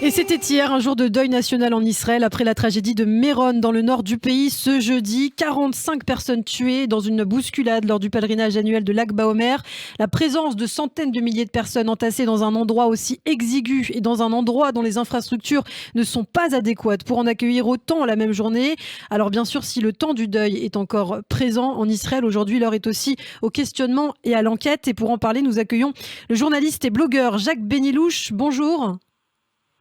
Et c'était hier un jour de deuil national en Israël après la tragédie de Méron dans le nord du pays. Ce jeudi, 45 personnes tuées dans une bousculade lors du pèlerinage annuel de Lag Baomer. La présence de centaines de milliers de personnes entassées dans un endroit aussi exigu et dans un endroit dont les infrastructures ne sont pas adéquates pour en accueillir autant la même journée. Alors bien sûr, si le temps du deuil est encore présent en Israël aujourd'hui, l'heure est aussi au questionnement et à l'enquête. Et pour en parler, nous accueillons le journaliste et blogueur Jacques Benilouche. Bonjour.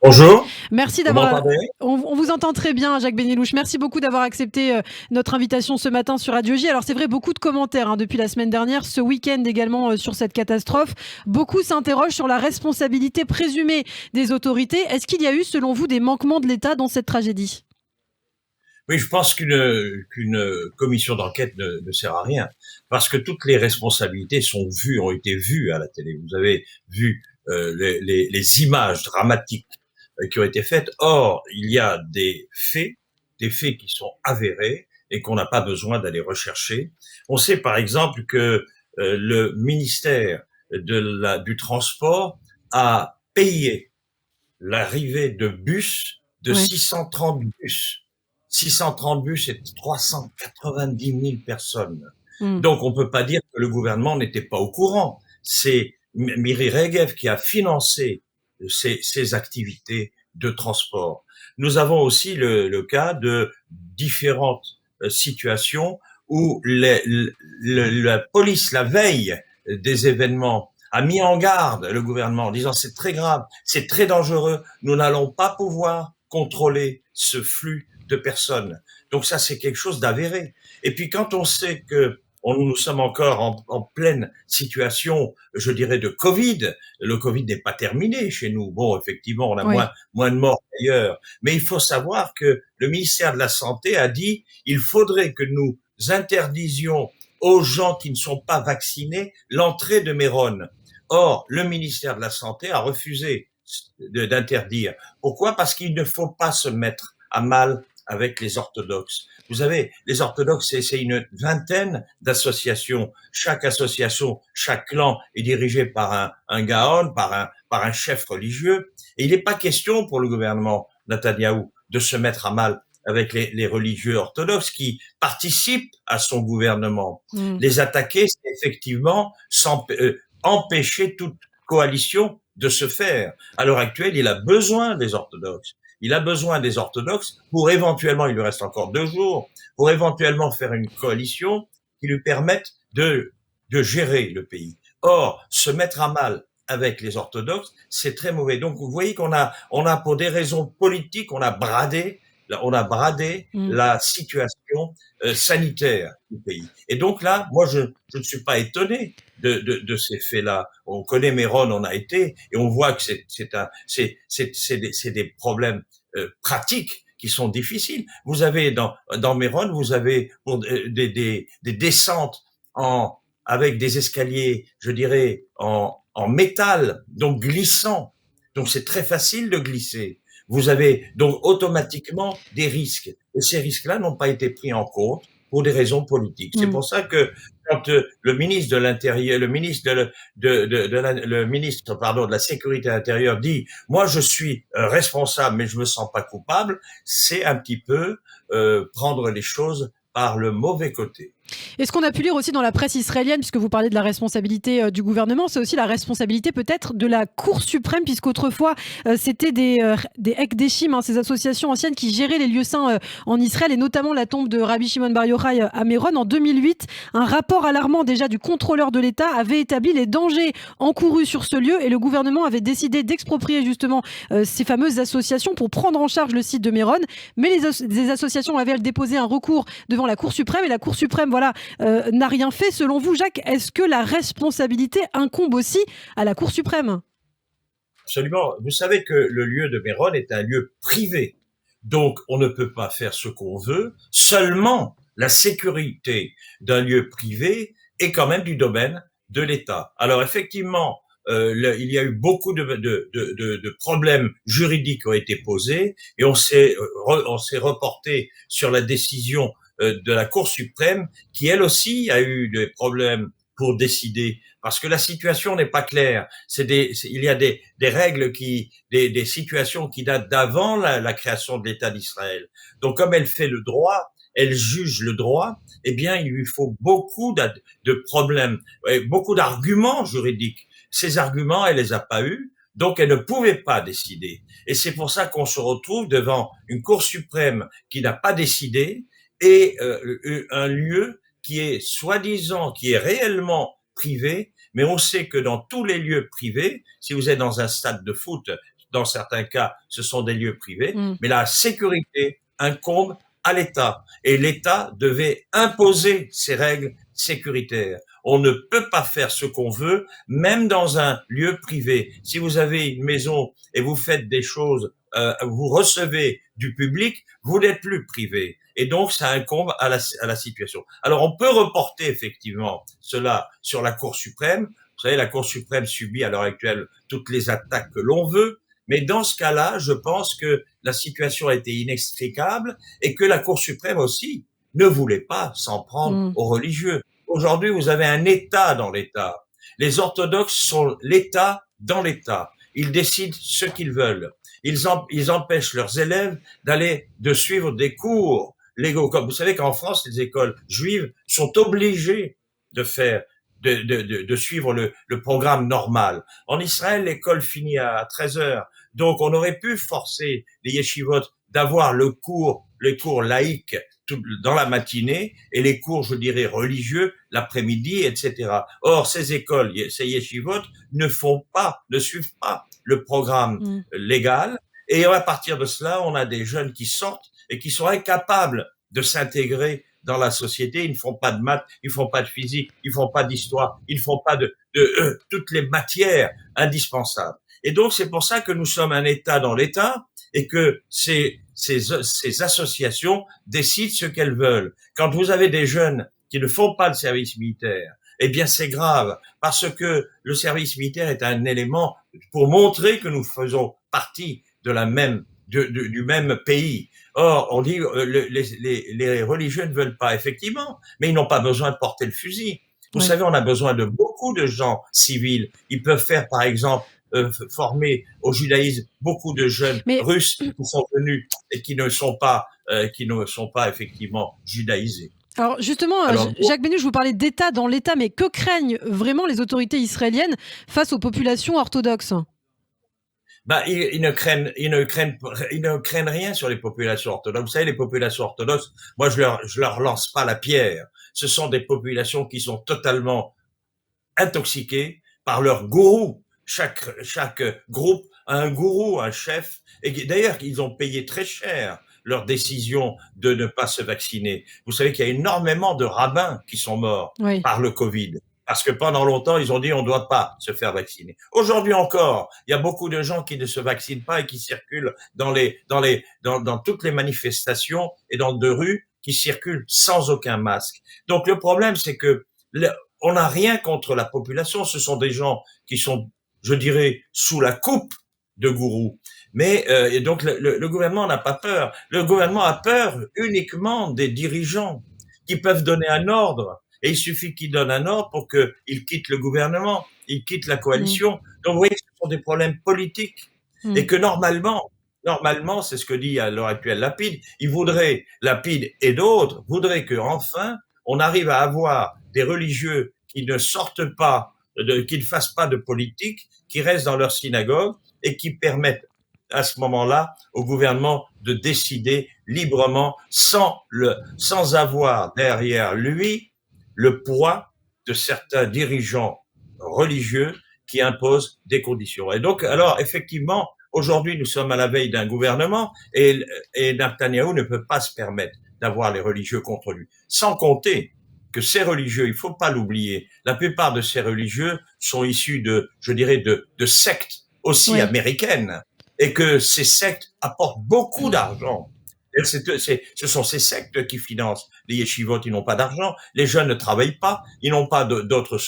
Bonjour, Merci vous d'avoir. m'entendez? On vous entend très bien, Jacques Benilouche. Merci beaucoup d'avoir accepté notre invitation ce matin sur Radio J. Alors c'est vrai, beaucoup de commentaires depuis la semaine dernière, ce week-end également sur cette catastrophe. Beaucoup s'interrogent sur la responsabilité présumée des autorités. Est-ce qu'il y a eu, selon vous, des manquements de l'État dans cette tragédie ? Oui, je pense qu'une commission d'enquête ne sert à rien, parce que toutes les responsabilités ont été vues à la télé. Vous avez vu les images dramatiques qui ont été faites. Or, il y a des faits qui sont avérés et qu'on n'a pas besoin d'aller rechercher. On sait par exemple que le ministère du Transport a payé l'arrivée de bus, de Ouais. 630 bus. 630 bus et 390 000 personnes. Mm. Donc, on peut pas dire que le gouvernement n'était pas au courant. C'est Miri Regev qui a financé ces activités de transport. Nous avons aussi le cas de différentes situations où la police, la veille des événements, a mis en garde le gouvernement en disant c'est très grave, c'est très dangereux, nous n'allons pas pouvoir contrôler ce flux de personnes. Donc ça, c'est quelque chose d'avéré. Et puis quand on sait que nous sommes encore en pleine situation, je dirais, de Covid. Le Covid n'est pas terminé chez nous. Bon, effectivement, on a Oui. moins de morts qu'ailleurs. Mais il faut savoir que le ministère de la Santé a dit il faudrait que nous interdisions aux gens qui ne sont pas vaccinés l'entrée de Méron. Or, le ministère de la Santé a refusé d'interdire. Pourquoi? Parce qu'il ne faut pas se mettre à mal avec les orthodoxes. Vous savez, les orthodoxes, c'est une vingtaine d'associations. Chaque association, chaque clan est dirigé par un gaon, par un chef religieux. Et il n'est pas question pour le gouvernement Netanyahou de se mettre à mal avec les religieux orthodoxes qui participent à son gouvernement. Mm. Les attaquer, c'est effectivement empêcher toute coalition de se faire. À l'heure actuelle, il a besoin des orthodoxes. Il a besoin des orthodoxes pour éventuellement, il lui reste encore 2 jours, pour éventuellement faire une coalition qui lui permette de gérer le pays. Or, se mettre à mal avec les orthodoxes, c'est très mauvais. Donc, vous voyez qu'on a pour des raisons politiques, on a bradé Mm. la situation sanitaire du pays. Et donc là, moi, je ne suis pas étonné de ces faits-là. On connaît Méron, on a été, et on voit que c'est des problèmes pratiques qui sont difficiles. Vous avez dans Méron, vous avez des descentes avec des escaliers, je dirais, en métal, donc glissant. Donc c'est très facile de glisser. Vous avez donc automatiquement des risques. Et ces risques-là n'ont pas été pris en compte pour des raisons politiques. C'est Mm. pour ça que quand le ministre de l'Intérieur, le ministre le ministre pardon de la Sécurité intérieure dit moi je suis responsable mais je me sens pas coupable, c'est un petit peu prendre les choses par le mauvais côté. Et ce qu'on a pu lire aussi dans la presse israélienne, puisque vous parlez de la responsabilité du gouvernement, c'est aussi la responsabilité peut-être de la Cour suprême, puisqu'autrefois c'était des Hekdeshim, ces associations anciennes qui géraient les lieux saints en Israël, et notamment la tombe de Rabbi Shimon Bar Yochai à Méron. En 2008, un rapport alarmant déjà du contrôleur de l'État avait établi les dangers encourus sur ce lieu, et le gouvernement avait décidé d'exproprier justement ces fameuses associations pour prendre en charge le site de Méron. Mais les associations avaient déposé un recours devant la Cour suprême, et la Cour suprême n'a rien fait. Selon vous, Jacques, est-ce que la responsabilité incombe aussi à la Cour suprême ? Absolument. Vous savez que le lieu de Méron est un lieu privé. Donc, on ne peut pas faire ce qu'on veut. Seulement, la sécurité d'un lieu privé est quand même du domaine de l'État. Alors, effectivement, il y a eu beaucoup de problèmes juridiques qui ont été posés et on s'est reporté sur la décision de la Cour suprême qui, elle aussi, a eu des problèmes pour décider, parce que la situation n'est pas claire. Il y a des règles des situations qui datent d'avant la création de l'État d'Israël. Donc, comme elle fait le droit, elle juge le droit, eh bien, il lui faut beaucoup de problèmes, beaucoup d'arguments juridiques. Ces arguments, elle les a pas eus, donc elle ne pouvait pas décider. Et c'est pour ça qu'on se retrouve devant une Cour suprême qui n'a pas décidé et un lieu qui est soi-disant, qui est réellement privé, mais on sait que dans tous les lieux privés, si vous êtes dans un stade de foot, dans certains cas, ce sont des lieux privés, mais la sécurité incombe à l'État. Et l'État devait imposer ses règles sécuritaires. On ne peut pas faire ce qu'on veut, même dans un lieu privé. Si vous avez une maison et vous faites des choses, vous recevez du public, vous n'êtes plus privé. Et donc, ça incombe à la situation. Alors, on peut reporter effectivement cela sur la Cour suprême. Vous savez, la Cour suprême subit à l'heure actuelle toutes les attaques que l'on veut. Mais dans ce cas-là, je pense que la situation a été inextricable et que la Cour suprême aussi ne voulait pas s'en prendre aux religieux. Aujourd'hui, vous avez un État dans l'État. Les orthodoxes sont l'État dans l'État. Ils décident ce qu'ils veulent. Ils empêchent leurs élèves de suivre des cours légaux. Comme vous savez qu'en France, les écoles juives sont obligées de suivre le programme normal. En Israël, l'école finit à 13 heures. Donc, on aurait pu forcer les yeshivot d'avoir les cours laïques dans la matinée et les cours, je dirais, religieux l'après-midi, etc. Or, ces écoles, ces yeshivot ne suivent pas le programme légal. Et à partir de cela, on a des jeunes qui sortent et qui sont incapables de s'intégrer dans la société. Ils ne font pas de maths, ils ne font pas de physique, ils ne font pas d'histoire, ils ne font pas de toutes les matières indispensables. Et donc, c'est pour ça que nous sommes un État dans l'État et que ces associations décident ce qu'elles veulent. Quand vous avez des jeunes qui ne font pas le service militaire, eh bien, c'est grave parce que le service militaire est un élément pour montrer que nous faisons partie de du même pays. Or, on dit les religieux ne veulent pas, effectivement, mais ils n'ont pas besoin de porter le fusil. Vous savez, on a besoin de beaucoup de gens civils. Ils peuvent faire, par exemple, former au judaïsme beaucoup de jeunes Russes qui sont venus et qui ne sont pas effectivement judaïsés. Alors justement, Jacques Bénu, je vous parlais d'État dans l'État, mais que craignent vraiment les autorités israéliennes face aux populations orthodoxes ? Ils ne craignent rien sur les populations orthodoxes. Vous savez, les populations orthodoxes, moi, je leur lance pas la pierre. Ce sont des populations qui sont totalement intoxiquées par leur gourou. Chaque groupe a un gourou, un chef. Et d'ailleurs, ils ont payé très cher leur décision de ne pas se vacciner. Vous savez qu'il y a énormément de rabbins qui sont morts par le Covid. Parce que pendant longtemps, ils ont dit on ne doit pas se faire vacciner. Aujourd'hui encore, il y a beaucoup de gens qui ne se vaccinent pas et qui circulent dans toutes les manifestations et dans de rues qui circulent sans aucun masque. Donc le problème, c'est que on n'a rien contre la population. Ce sont des gens qui sont, je dirais, sous la coupe de gourous. Mais et donc le gouvernement n'a pas peur. Le gouvernement a peur uniquement des dirigeants qui peuvent donner un ordre. Et il suffit qu'ils donnent un ordre pour qu'ils quittent le gouvernement, ils quittent la coalition. Donc, vous voyez, ce sont des problèmes politiques. Et que normalement, c'est ce que dit à l'heure actuelle Lapid, Lapid et d'autres voudraient que enfin, on arrive à avoir des religieux qui ne sortent pas, qui ne fassent pas de politique, qui restent dans leur synagogue et qui permettent à ce moment-là au gouvernement de décider librement sans avoir derrière lui le poids de certains dirigeants religieux qui imposent des conditions. Et donc, alors, effectivement, aujourd'hui, nous sommes à la veille d'un gouvernement et Netanyahou ne peut pas se permettre d'avoir les religieux contre lui. Sans compter que ces religieux, il faut pas l'oublier, la plupart de ces religieux sont issus je dirais, de sectes aussi américaines et que ces sectes apportent beaucoup d'argent. Ce sont ces sectes qui financent les yeshivot, ils n'ont pas d'argent, les jeunes ne travaillent pas, ils n'ont pas d'autre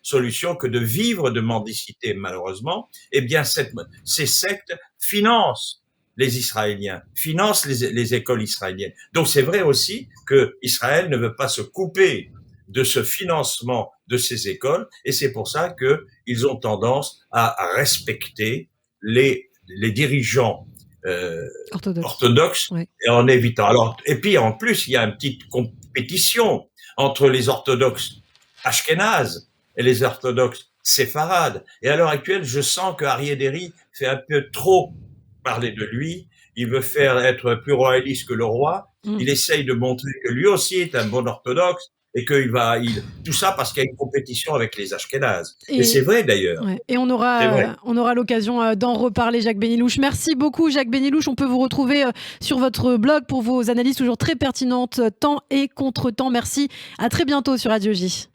solution que de vivre de mendicité, malheureusement. Eh bien, ces sectes financent les Israéliens, financent les écoles israéliennes. Donc, c'est vrai aussi que Israël ne veut pas se couper de ce financement de ces écoles, et c'est pour ça que ils ont tendance à respecter les dirigeants orthodoxes Ouais. en évitant. Alors, et puis en plus, il y a une petite compétition entre les orthodoxes ashkénazes et les orthodoxes séfarades. Et à l'heure actuelle, je sens que Aryeh Deri fait un peu trop parler de lui. Il veut faire être plus royaliste que le roi. Il essaye de montrer que lui aussi est un bon orthodoxe et tout ça parce qu'il y a une compétition avec les ashkénazes. Et c'est vrai d'ailleurs. Ouais. Et on aura l'occasion d'en reparler, Jacques Benilouche. Merci beaucoup, Jacques Benilouche. On peut vous retrouver sur votre blog pour vos analyses toujours très pertinentes, temps et contre-temps. Merci. À très bientôt sur Radio J.